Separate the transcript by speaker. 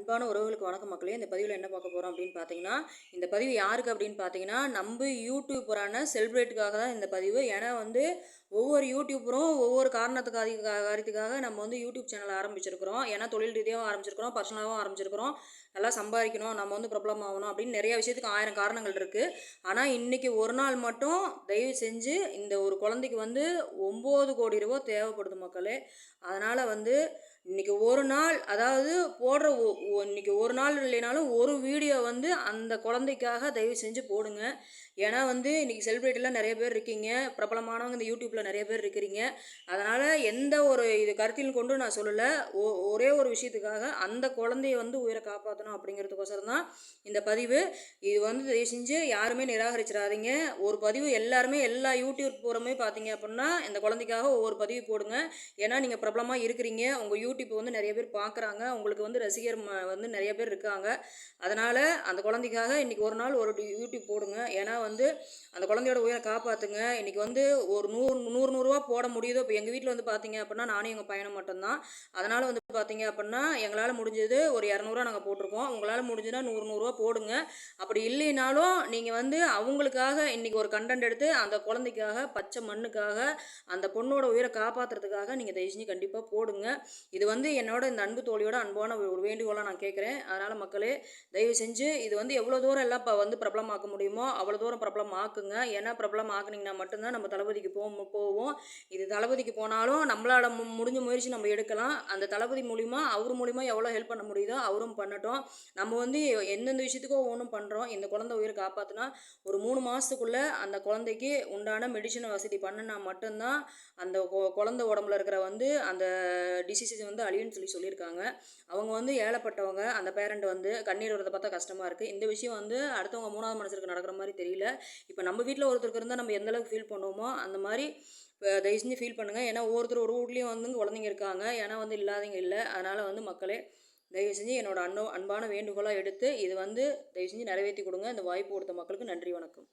Speaker 1: அன்பான உறவுகளுக்கு வணக்கம் மக்களே. இந்த பதிவில் என்ன பார்க்க போகிறோம் அப்படின்னு பார்த்தீங்கன்னா, இந்த பதிவு யாருக்கு அப்படின்னு பார்த்தீங்கன்னா, நம்ம யூடியூபரான செலிப்ரேட்டுக்காக தான் இந்த பதிவு. ஏன்னா ஒவ்வொரு யூடியூபரும் ஒவ்வொரு காரியத்துக்காக நம்ம யூடியூப் சேனல் ஆரம்பிச்சிருக்கிறோம். ஏன்னா தொழில் ரீதியாகவும் ஆரம்பிச்சிருக்கிறோம், பர்சனலாகவும் ஆரம்பிச்சிருக்கிறோம். நல்லா சம்பாதிக்கணும், நம்ம பிரபலம் ஆகணும் அப்படின்னு நிறைய விஷயத்துக்கு 1000 காரணங்கள் இருக்குது. ஆனால் இன்றைக்கி ஒரு நாள் மட்டும் தயவு செஞ்சு இந்த ஒரு குழந்தைக்கு 9 கோடி ரூபா தேவைப்படுது மக்களே. அதனால் இன்றைக்கி ஒரு நாள், அதாவது போடுற இன்றைக்கி ஒரு நாள் இல்லைனாலும் ஒரு வீடியோ அந்த குழந்தைக்காக தயவு செஞ்சு போடுங்க. ஏன்னா இன்றைக்கி செலிப்ரிட்டிலாம் நிறைய பேர் இருக்கீங்க, பிரபலமானவங்க இந்த யூடியூப்பில் நிறைய பேர் இருக்கிறீங்க. அதனால் எந்த ஒரு இது கருத்தில் கொண்டு நான் சொல்லலை, ஒரே ஒரு விஷயத்துக்காக அந்த குழந்தைய உயிரை காப்பாற்றணும் அப்படிங்கிறதுக்கோசரம் தான் இந்த பதிவு. இது தயவு செஞ்சு யாருமே நிராகரிச்சிடாதீங்க. ஒரு பதிவு எல்லாருமே எல்லா யூடியூப் போகிறமே பார்த்தீங்க அப்படின்னா இந்த குழந்தைக்காக ஒவ்வொரு பதிவு போடுங்க. ஏன்னா நீங்கள் பிரபலமாக இருக்கிறீங்க, உங்கள் யூடியூப் நிறைய பேர் பார்க்குறாங்க, உங்களுக்கு ரசிகர் நிறைய பேர் இருக்காங்க. அதனால் அந்த குழந்தைக்காக இன்றைக்கி ஒரு நாள் ஒரு யூடியூப் போடுங்க. ஏன்னா அந்த குழந்தையோட உயிரை காப்பாற்றுங்க. இன்றைக்கி ஒரு 100 ரூபா போட முடியுதோ. இப்போ எங்கள் வீட்டில் பார்த்தீங்க அப்படின்னா நானும் எங்கள் பையனை மட்டும்தான். அதனால் பார்த்தீங்க அப்படின்னா எங்களால் முடிஞ்சது ஒரு 200 நாங்கள் போட்டிருக்கோம். உங்களால் முடிஞ்சுன்னா 100 ரூபா போடுங்க. அப்படி இல்லைனாலும் நீங்கள் அவங்களுக்காக இன்றைக்கி ஒரு கண்டென்ட் எடுத்து அந்த குழந்தைக்காக, பச்சை மண்ணுக்காக, அந்த பொண்ணோட உயிரை காப்பாற்றுறதுக்காக நீங்கள் தயவு செஞ்சு கண்டிப்பாக போடுங்க. இது என்னோட இந்த அன்பு தோழியோட அன்பான ஒரு வேண்டுகோளாக நான் கேட்குறேன். அதனால் மக்களே தயவு செஞ்சு இது எவ்வளோ தூரம் எல்லாம் இப்போ பிரபலமாக்க முடியுமோ அவ்வளோ தூரம் பிரபலம் ஆக்குங்க. ஏன்னா பிரபலம் ஆக்குனீங்கன்னா மட்டும்தான் நம்ம தளபதிக்கு போவோம். இது தளபதிக்கு போனாலும் நம்மளால் முடிஞ்ச முயற்சி நம்ம எடுக்கலாம். அந்த தளபதி மூலிமா அவர் மூலிமா எவ்வளோ ஹெல்ப் பண்ண முடியுதோ அவரும் பண்ணட்டும். நம்ம எந்தெந்த விஷயத்துக்கோ ஒன்றும் பண்ணுறோம். இந்த குழந்தை உயிரை காப்பாற்றினா ஒரு 3 மாதத்துக்குள்ளே அந்த குழந்தைக்கு உண்டான மெடிசன் வசதி பண்ணினா மட்டும்தான் அந்த குழந்தை உடம்புல இருக்கிற அந்த டிசீஸஸ் அழியுன்னு சொல்லியிருக்காங்க. அவங்க ஏழப்பட்டவங்க. அந்த பேரண்ட் கண்ணீர் வரதை பார்த்தா கஷ்டமாக இருக்குது. இந்த விஷயம் அடுத்தவங்க 3வது மனுஷருக்கு நடக்கிற மாதிரி தெரியல. இப்போ நம்ம வீட்டில் ஒருத்தருக்கு இருந்தால் நம்ம எந்தளவுக்கு ஃபீல் பண்ணுவோமோ அந்த மாதிரி தயவு செஞ்சு ஃபீல் பண்ணுங்கள். ஏன்னா ஒவ்வொருத்தர் ஒரு வீட்லேயும் குழந்தைங்க இருக்காங்க. ஏன்னா இல்லாதவங்க இல்லை. அதனால் மக்களே தயவு செஞ்சு என்னோட அன்பான வேண்டுகோளாக எடுத்து இது தயவு செஞ்சு நிறைவேற்றி கொடுங்க. இந்த வாய்ப்பு கொடுத்த மக்களுக்கு நன்றி, வணக்கம்.